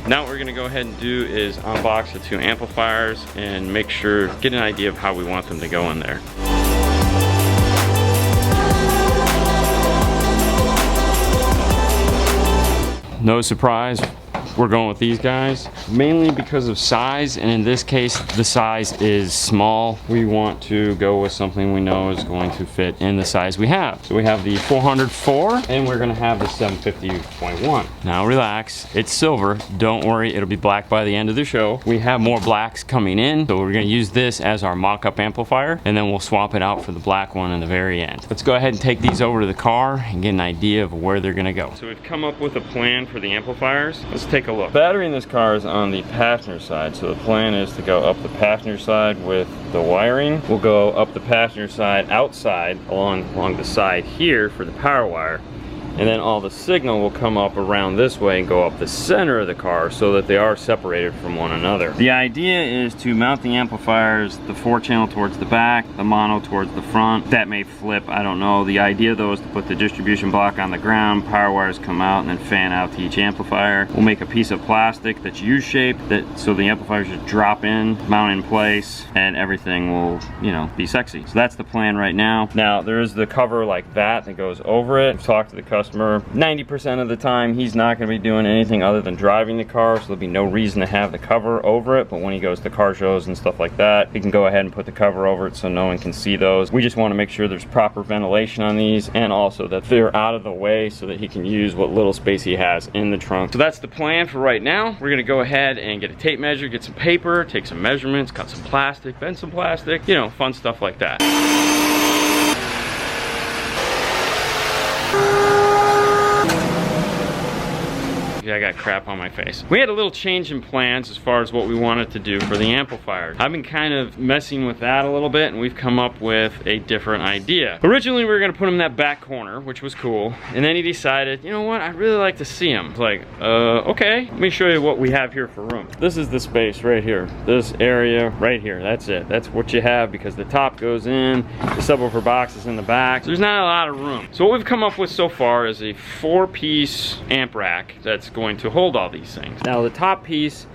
Now what we're gonna go ahead and do is unbox the two amplifiers and make sure, get an idea of how we want them to go in there. No surprise, we're going with these guys, mainly because of size, and in this case, the size is small. We want to go with something we know is going to fit in the size we have. So we have the 404, and we're gonna have the 750.1. Now relax, it's silver. Don't worry, it'll be black by the end of the show. We have more blacks coming in, so we're gonna use this as our mock-up amplifier, and then we'll swap it out for the black one in the very end. Let's go ahead and take these over to the car and get an idea of where they're gonna go. So we've come up with a plan for the amplifiers. Let's take a look. Battery in this car is on the passenger side, so the plan is to go up the passenger side with the wiring. We'll go up the passenger side outside along the side here for the power wire, and then all the signal will come up around this way and go up the center of the car so that they are separated from one another. The idea is to mount the amplifiers, the 4-channel towards the back, the mono towards the front. That may flip, I don't know. The idea though is to put the distribution block on the ground, power wires come out, and then fan out to each amplifier. We'll make a piece of plastic that's U-shaped, so the amplifiers just drop in, mount in place, and everything will, you know, be sexy. So that's the plan right now. Now there is the cover like that goes over it. I've talked to the customer. 90% of the time he's not going to be doing anything other than driving the car, so there'll be no reason to have the cover over it, but when he goes to car shows and stuff like that, he can go ahead and put the cover over it so no one can see those. We just want to make sure there's proper ventilation on these, and also that they're out of the way so that he can use what little space he has in the trunk. So that's the plan for right now. We're going to go ahead and get a tape measure, get some paper, take some measurements, cut some plastic, bend some plastic, you know, fun stuff like that. I got crap on my face. We had a little change in plans as far as what we wanted to do for the amplifier. I've been kind of messing with that a little bit, and we've come up with a different idea. Originally, we were gonna put him in that back corner, which was cool, and then he decided, you know what, I'd really like to see him. It's like, okay, let me show you what we have here for room. This is the space right here. This area right here, that's it. That's what you have, because the top goes in, the subwoofer box is in the back, so there's not a lot of room. So what we've come up with so far is a 4-piece amp rack that's going to hold all these things. Now the top piece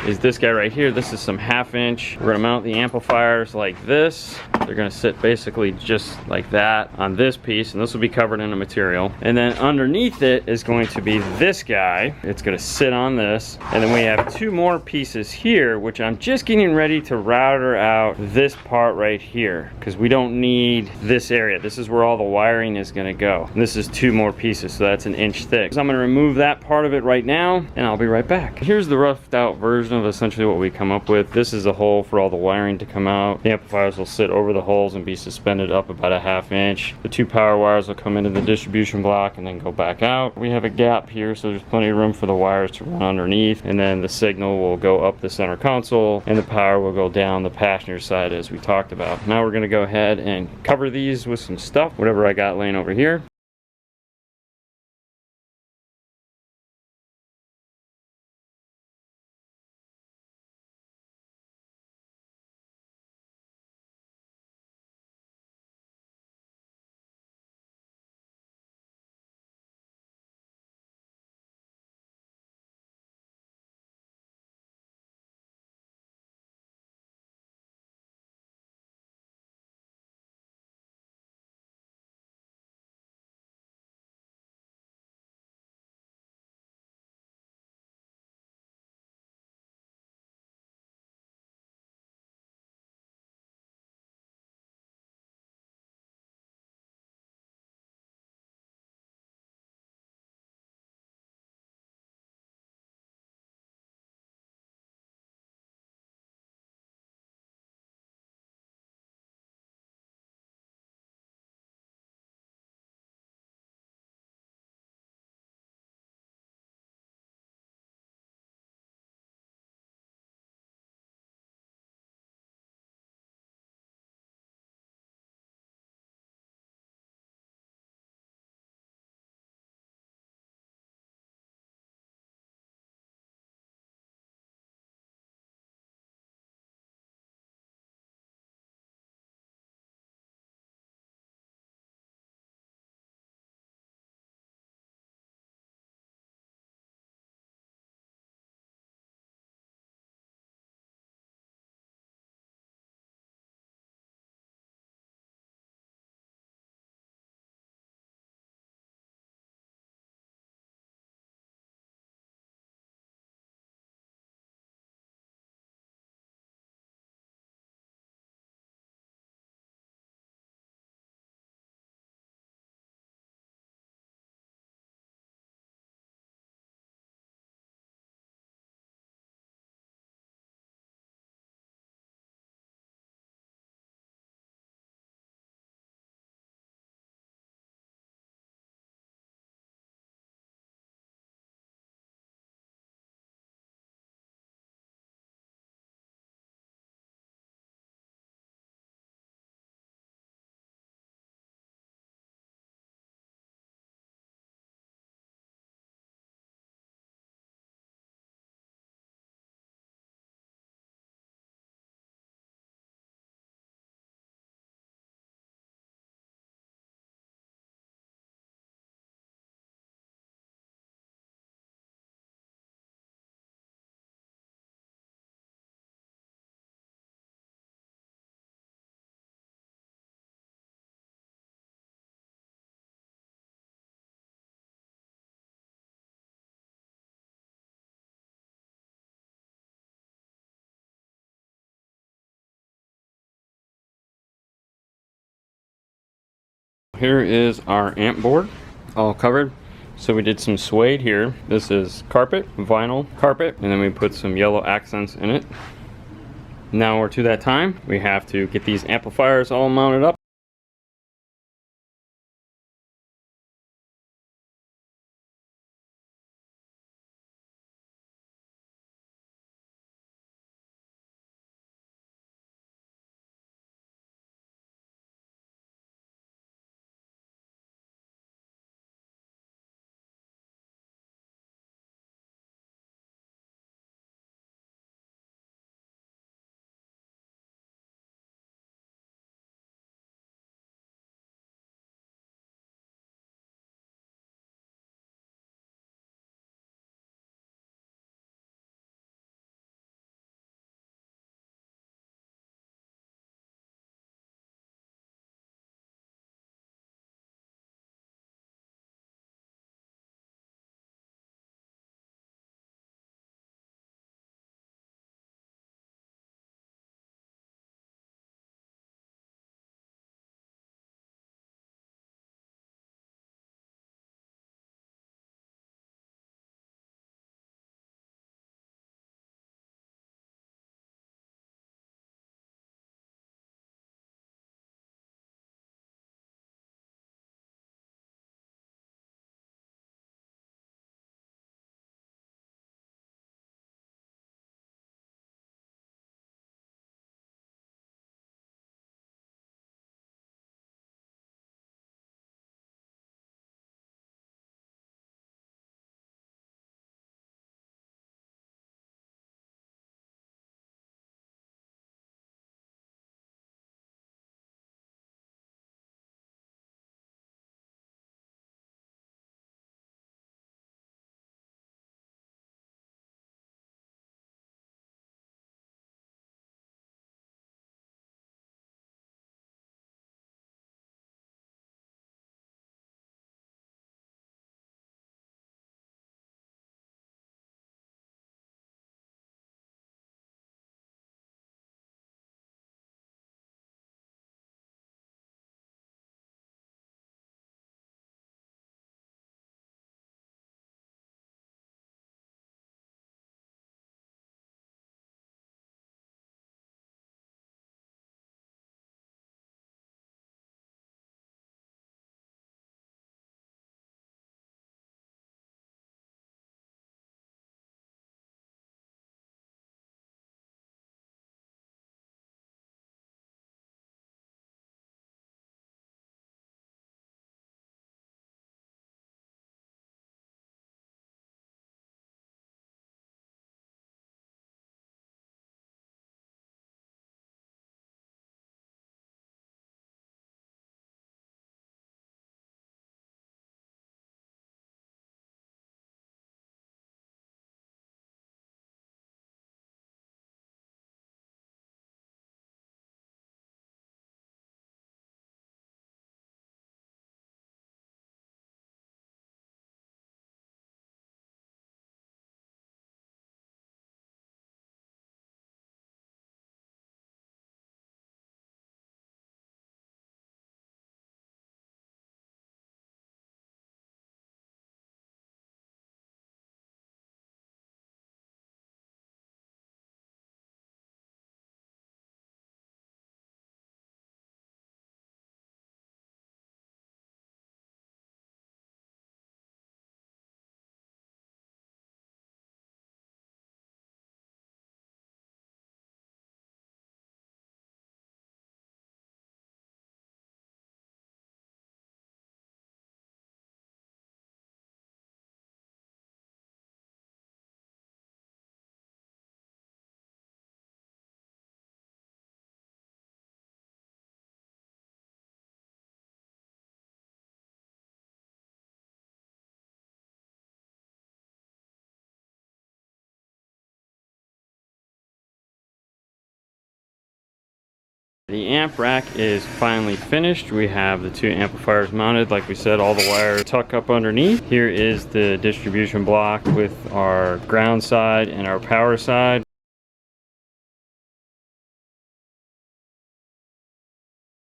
is this guy right here. This is some 1/2-inch. We're gonna mount the amplifiers like this. They're gonna sit basically just like that on this piece, and this will be covered in a material. And then underneath it is going to be this guy. It's gonna sit on this. And then we have 2 more pieces here, which I'm just getting ready to router out this part right here, because we don't need this area. This is where all the wiring is gonna go. And this is 2 more pieces, so that's 1 inch thick. So I'm gonna remove that part of it right now, and I'll be right back. Here's the roughed out version of essentially what we come up with. This is a hole for all the wiring to come out. The amplifiers will sit over the holes and be suspended up about 1/2 inch. The 2 power wires will come into the distribution block and then go back out. We have a gap here, so there's plenty of room for the wires to run underneath, and then the signal will go up the center console and the power will go down the passenger side as we talked about. Now we're going to go ahead and cover these with some stuff, whatever I got laying over here. Here is our amp board, all covered. So we did some suede here. This is carpet, vinyl carpet, and then we put some yellow accents in it. Now we're to that time. We have to get these amplifiers all mounted up. The amp rack is finally finished. We have the two amplifiers mounted. Like we said, all the wires tuck up underneath. Here is the distribution block with our ground side and our power side.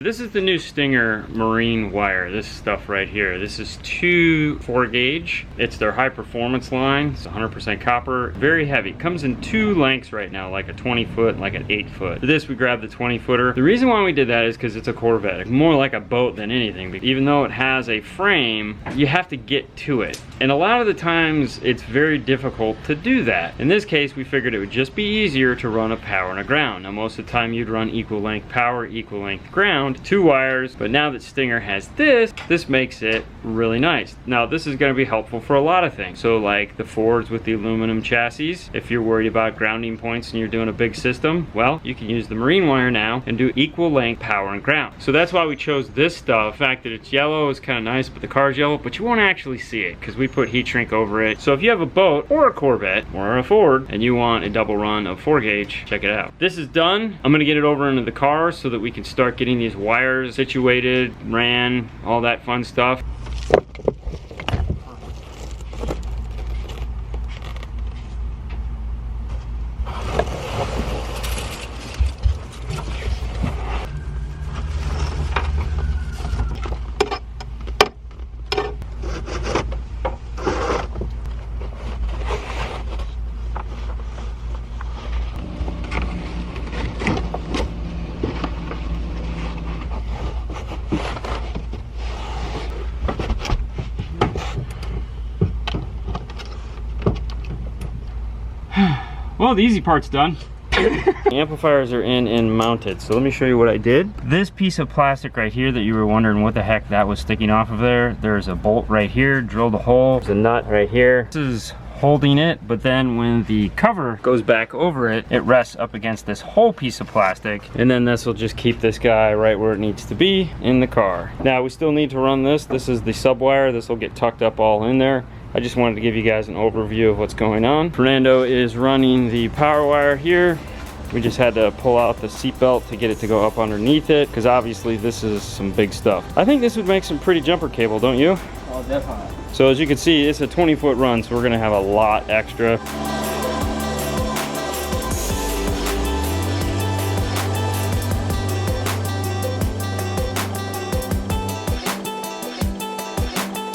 This is the new Stinger marine wire, this stuff right here. This is 2 4-gauge. It's their high performance line. It's 100% copper, very heavy. It comes in 2 lengths right now, like a 20-foot and like an 8-foot. For this, we grabbed the 20-footer. The reason why we did that is because it's a Corvette. It's more like a boat than anything. Even though it has a frame, you have to get to it. And a lot of the times, it's very difficult to do that. In this case, we figured it would just be easier to run a power and a ground. Now, most of the time, you'd run equal length power, equal length ground, 2 wires, but now that Stinger has this makes it really nice. Now this is going to be helpful for a lot of things. So like the Fords with the aluminum chassis, if you're worried about grounding points and you're doing a big system, well, you can use the marine wire now and do equal length power and ground. So that's why we chose this stuff. The fact that it's yellow is kind of nice, but the car's yellow, but you won't actually see it because we put heat shrink over it. So if you have a boat or a Corvette or a Ford and you want a double run of 4-gauge, check it out. This is done. I'm going to get it over into the car so that we can start getting these wires situated, ran, all that fun stuff. Well, the easy part's done. The amplifiers are in and mounted, so let me show you what I did. This piece of plastic right here that you were wondering what the heck that was sticking off of there's a bolt right here, drilled a hole, there's a nut right here. This is holding it, but then when the cover goes back over it, it rests up against this whole piece of plastic, and then this will just keep this guy right where it needs to be in the car. Now we still need to run this. This is the sub wire. This will get tucked up all in there. I just wanted to give you guys an overview of what's going on. Fernando is running the power wire here. We just had to pull out the seat belt to get it to go up underneath it, because obviously this is some big stuff. I think this would make some pretty jumper cable, don't you? Oh, definitely. So as you can see, it's a 20-foot run, so we're gonna have a lot extra.